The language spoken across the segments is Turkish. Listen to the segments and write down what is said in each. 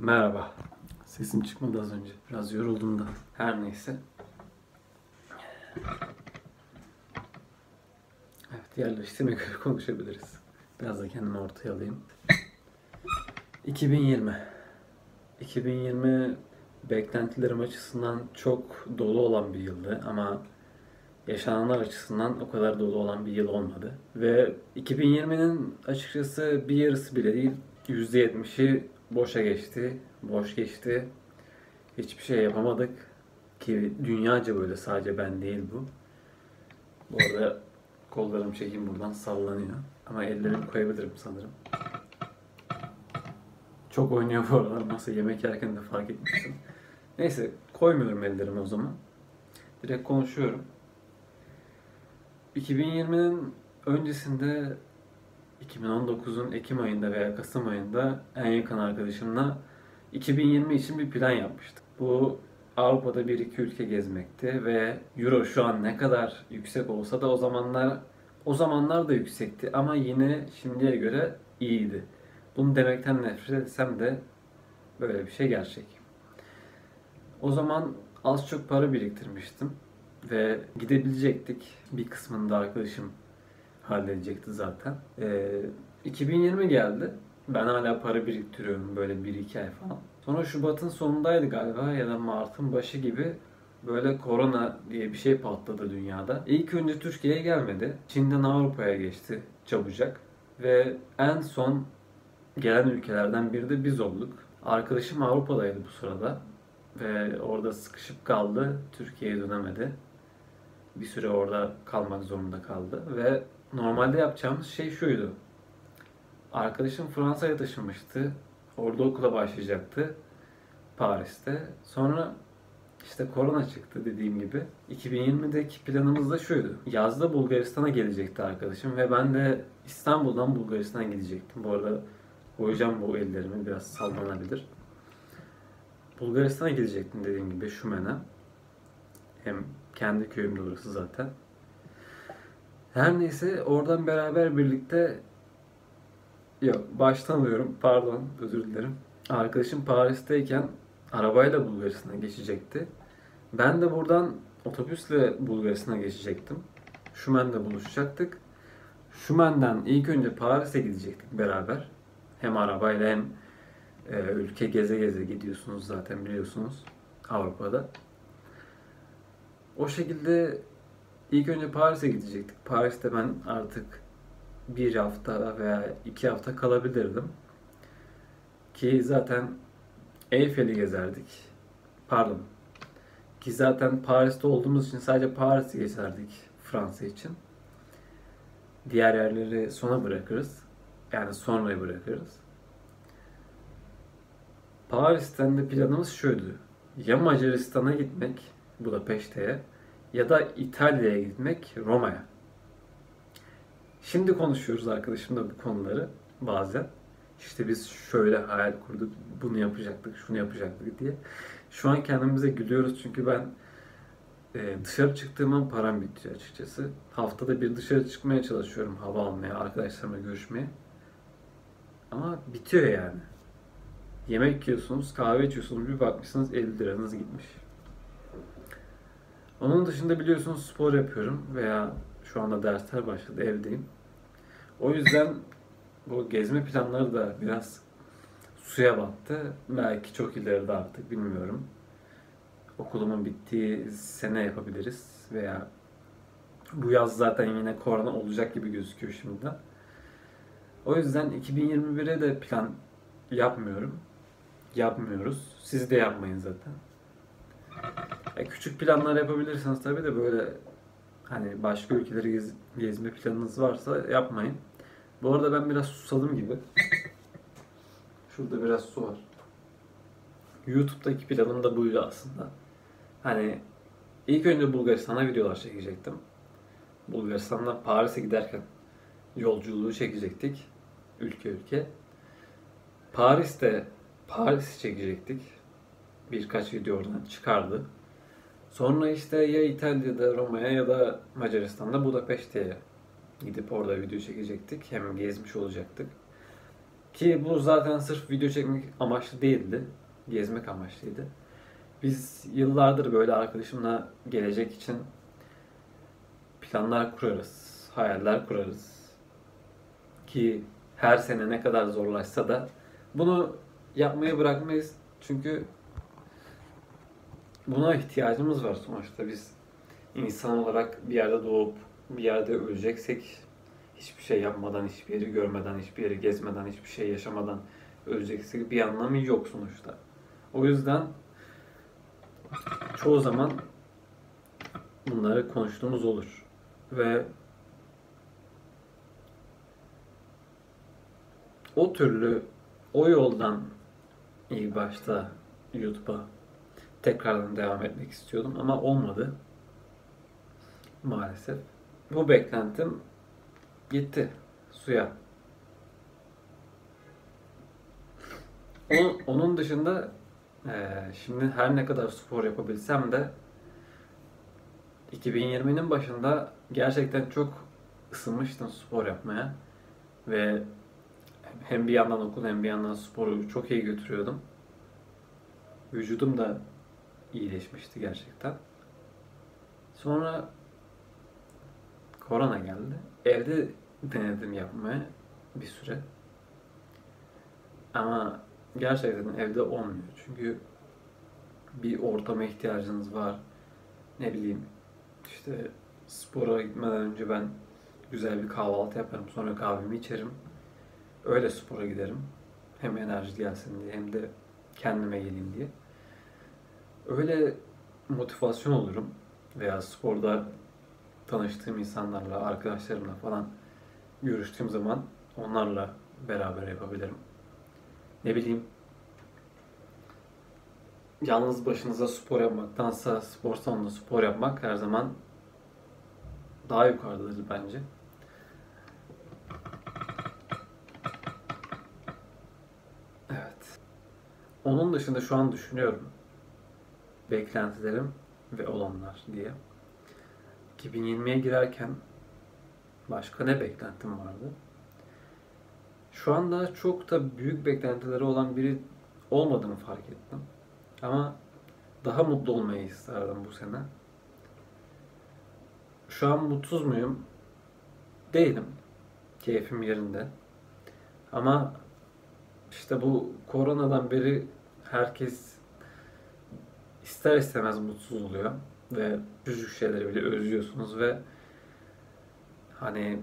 Merhaba. Sesim çıkmadı az önce. Biraz yoruldum da. Her neyse. Evet, yerleştirme göre konuşabiliriz. Biraz da kendimi ortaya alayım. 2020. 2020 beklentilerim açısından çok dolu olan bir yıldı ama yaşananlar açısından o kadar dolu olan bir yıl olmadı. Ve 2020'nin açıkçası bir yarısı bile değil, %70'i boşa geçti. Boş geçti. Hiçbir şey yapamadık. Ki dünyaca böyle, sadece ben değil bu. Bu arada kollarım çekeyim, buradan sallanıyor. Ama ellerimi koyabilirim sanırım. Çok oynuyor bu aralar. Masa yemek yerken de fark etmiştim. Neyse, koymuyorum ellerimi o zaman. Direkt konuşuyorum. 2020'nin öncesinde 2019'un Ekim ayında veya Kasım ayında en yakın arkadaşımla 2020 için bir plan yapmıştık. Bu Avrupa'da bir iki ülke gezmekti ve Euro şu an ne kadar yüksek olsa da o zamanlar da yüksekti ama yine şimdiye göre iyiydi. Bunu demekten nefret etsem de böyle bir şey gerçek. O zaman az çok para biriktirmiştim ve gidebilecektik. Bir kısmını da arkadaşım halledecekti zaten. 2020 geldi. Ben hala para biriktiriyorum böyle bir iki ay falan. Sonra Şubat'ın sonundaydı galiba ya da Mart'ın başı gibi böyle korona diye bir şey patladı dünyada. İlk önce Türkiye'ye gelmedi. Çin'den Avrupa'ya geçti çabucak. Ve en son gelen ülkelerden biri de biz olduk. Arkadaşım Avrupa'daydı bu sırada. Ve orada sıkışıp kaldı. Türkiye'ye dönemedi. Bir süre orada kalmak zorunda kaldı. Ve normalde yapacağımız şey şuydu. Arkadaşım Fransa'ya taşınmıştı. Orada okula başlayacaktı. Paris'te. Sonra işte korona çıktı dediğim gibi. 2020'deki planımız da şuydu. Yazda Bulgaristan'a gelecekti arkadaşım ve ben de İstanbul'dan Bulgaristan'a gidecektim. Bu arada koyacağım bu ellerimi, biraz sallanabilir. Bulgaristan'a gidecektim dediğim gibi, Şumen'e. Hem kendi köyümde orası zaten. Her neyse, oradan beraber birlikte... Yok, baştan alıyorum. Pardon, özür dilerim. Arkadaşım Paris'teyken arabayla Bulgaristan'a geçecekti. Ben de buradan otobüsle Bulgaristan'a geçecektim. Şumen'de buluşacaktık. Şumen'den ilk önce Paris'e gidecektik beraber. Hem arabayla hem ülke geze geze gidiyorsunuz zaten, biliyorsunuz, Avrupa'da. O şekilde ilk önce Paris'e gidecektik. Paris'te ben artık bir hafta veya 2 hafta kalabilirdim. Ki zaten Eyfel'i gezerdik. Pardon. Ki zaten Paris'te olduğumuz için sadece Paris'i gezerdik Fransa için. Diğer yerleri sona bırakırız. Yani sonraya bırakırız. Paris'ten de planımız şuydu. Ya Macaristan'a gitmek, Budapeşte'ye, ya da İtalya'ya gitmek, Roma'ya. Şimdi konuşuyoruz arkadaşımla bu konuları bazen. İşte biz şöyle hayal kurduk, bunu yapacaktık, şunu yapacaktık diye. Şu an kendimize gülüyoruz çünkü ben dışarı çıktığım an param bitiyor açıkçası. Haftada bir dışarı çıkmaya çalışıyorum, hava almaya, arkadaşlarımla görüşmeye. Ama bitiyor yani. Yemek yiyorsunuz, kahve içiyorsunuz, bir bakmışsınız 50 liranız gitmiş. Onun dışında biliyorsunuz spor yapıyorum veya şu anda dersler başladı, evdeyim. O yüzden bu gezme planları da biraz suya battı. Belki çok ileride, artık bilmiyorum. Okulumun bittiği sene yapabiliriz veya bu yaz zaten yine korona olacak gibi gözüküyor şimdiden. O yüzden 2021'e de plan yapmıyorum. Yapmıyoruz. Siz de yapmayın zaten. Küçük planlar yapabilirsiniz tabii de, böyle hani başka ülkeleri gezme planınız varsa yapmayın. Bu arada ben biraz susadım gibi. Şurada biraz su var. YouTube'daki planım da buydu aslında. Hani ilk önce Bulgaristan'a videolar çekecektim. Bulgaristan'dan Paris'e giderken yolculuğu çekecektik. Ülke ülke. Paris'i çekecektik. Birkaç video oradan çıkardı. Sonra işte ya İtalya'da Roma'ya ya da Macaristan'da Budapeşte'ye gidip orada video çekecektik. Hem gezmiş olacaktık. Ki bu zaten sırf video çekmek amaçlı değildi. Gezmek amaçlıydı. Biz yıllardır böyle arkadaşımla gelecek için planlar kurarız, hayaller kurarız. Ki her sene ne kadar zorlaşsa da bunu yapmayı bırakmayız. Çünkü buna ihtiyacımız var sonuçta. Biz insan olarak bir yerde doğup bir yerde öleceksek, hiçbir şey yapmadan, hiçbir yeri görmeden, hiçbir yeri gezmeden, hiçbir şey yaşamadan öleceksek bir anlamı yok sonuçta. O yüzden çoğu zaman bunları konuştuğumuz olur. Ve o türlü, o yoldan ilk başta YouTube'a tekrardan devam etmek istiyordum ama olmadı maalesef. Bu beklentim gitti suya. Onun dışında şimdi her ne kadar spor yapabilsem de 2020'nin başında gerçekten çok ısınmıştım spor yapmaya ve hem bir yandan okul hem bir yandan sporu çok iyi götürüyordum. Vücudum da iyileşmişti gerçekten. Sonra korona geldi. Evde denedim yapmaya bir süre. Ama gerçekten evde olmuyor. Çünkü bir ortama ihtiyacınız var. Ne bileyim işte spora gitmeden önce ben güzel bir kahvaltı yaparım. Sonra kahvemi içerim. Öyle spora giderim. Hem enerji gelsin diye hem de kendime geleyim diye. Öyle motivasyon olurum. Veya sporda tanıştığım insanlarla, arkadaşlarımla falan görüştüğüm zaman onlarla beraber yapabilirim. Ne bileyim, yalnız başınıza spor yapmaktansa spor salonunda spor yapmak her zaman daha yukarıdadır bence. Evet. Onun dışında şu an düşünüyorum. Beklentilerim ve olanlar diye. 2020'ye girerken başka ne beklentim vardı? Şu anda çok da büyük beklentileri olan biri olmadığımı fark ettim. Ama daha mutlu olmayı isterdim bu sene. Şu an mutsuz muyum? Değilim. Keyfim yerinde. Ama işte bu koronadan beri herkes ister istemez mutsuz oluyor. Ve küçücük şeyleri bile özlüyorsunuz ve hani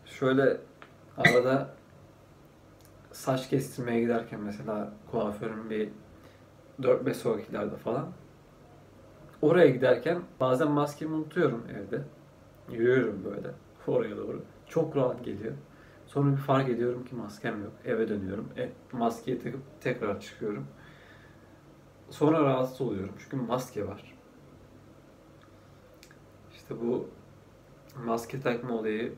şöyle arada saç kestirmeye giderken mesela kuaförün bir 4-5 sonrakilerde falan oraya giderken bazen maskemi unutuyorum evde. Yürüyorum böyle oraya doğru. Çok rahat geliyor. Sonra bir fark ediyorum ki maskem yok. Eve dönüyorum. Maskeyi takıp tekrar çıkıyorum. Sonra rahatsız oluyorum çünkü maske var. İşte bu maske takma olayı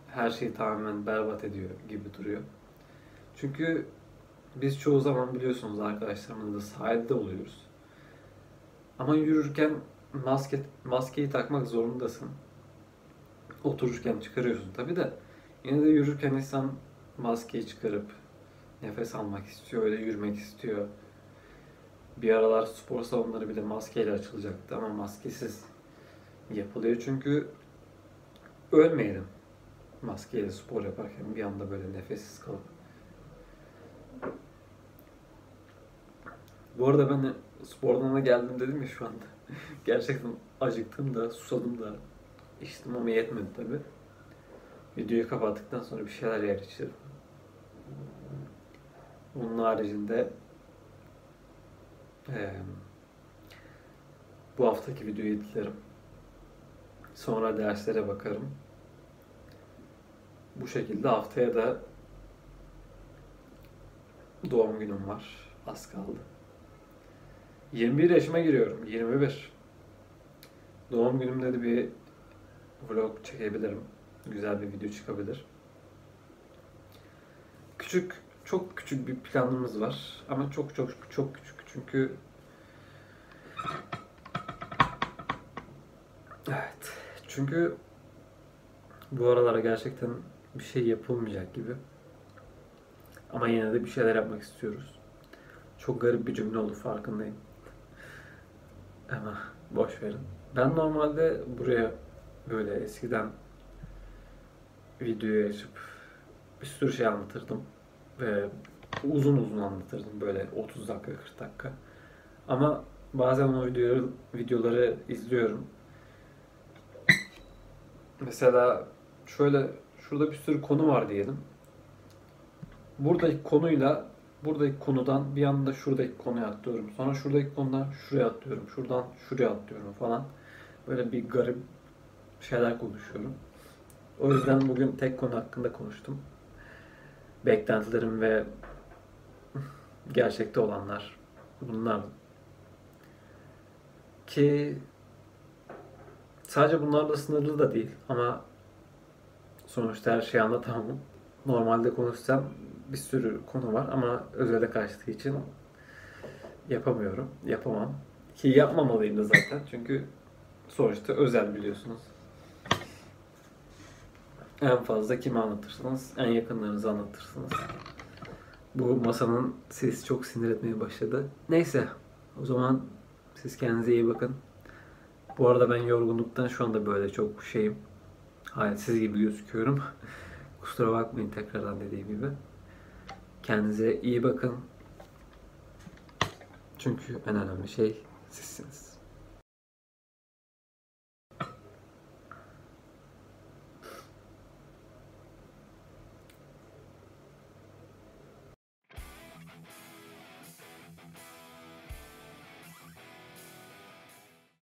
her şeyi tamamen berbat ediyor gibi duruyor. Çünkü biz çoğu zaman biliyorsunuz arkadaşlarımızla sahilde oluyoruz. Ama yürürken maskeyi takmak zorundasın. Otururken çıkarıyorsun tabi de. Yine de yürürken insan maskeyi çıkarıp nefes almak istiyor, öyle yürümek istiyor. Bir aralar spor salonları bile maskeyle açılacaktı ama maskesiz yapılıyor çünkü ölmeyelim maskeyle spor yaparken bir anda böyle nefessiz kalıp. Bu arada ben de spordan da geldim dedim ya şu anda. Gerçekten acıktım da, susadım da. İçtim ama yetmedi tabi. Videoyu kapattıktan sonra bir şeyler yer içerim. Onun haricinde bu haftaki videoyu editlerim. Sonra derslere bakarım. Bu şekilde haftaya da doğum günüm var. Az kaldı. 21 yaşıma giriyorum. 21. Doğum günümde de bir vlog çekebilirim. Güzel bir video çıkabilir. Çok küçük bir planımız var. Ama çok küçük. Çünkü evet. Çünkü bu aralara gerçekten bir şey yapılmayacak gibi. Ama yine de bir şeyler yapmak istiyoruz. Çok garip bir cümle oldu, farkındayım. Ama boş verin. Ben normalde buraya böyle eskiden videoyu açıp bir sürü şey anlatırdım. Ve uzun uzun anlatırdım, böyle 30 dakika 40 dakika. Ama bazen o videoları izliyorum. Mesela şöyle, şurada bir sürü konu var diyelim. Buradaki konuyla buradaki konudan bir anda şuradaki konuya atlıyorum. Sonra şuradaki konudan şuraya atlıyorum. Şuradan şuraya atlıyorum falan. Böyle bir garip şeyler konuşuyorum. O yüzden bugün tek konu hakkında konuştum. Beklentilerim ve gerçekte olanlar bunlar. Ki sadece bunlarla sınırlı da değil ama sonuçta her şeyi anlatamam. Normalde konuşsam bir sürü konu var ama özele kaçtığı için yapamıyorum. Yapamam. Ki yapmamalıyım da zaten. Çünkü sonuçta özel, biliyorsunuz. En fazla kimi anlatırsınız? En yakınlarınızı anlatırsınız. Bu masanın sesi çok sinir etmeye başladı. Neyse. O zaman siz kendinize iyi bakın. Bu arada ben yorgunluktan şu anda böyle çok şeyim. Halsiz gibi gözüküyorum. Kusura bakmayın, tekrardan dediğim gibi. Kendinize iyi bakın. Çünkü en önemli şey sizsiniz.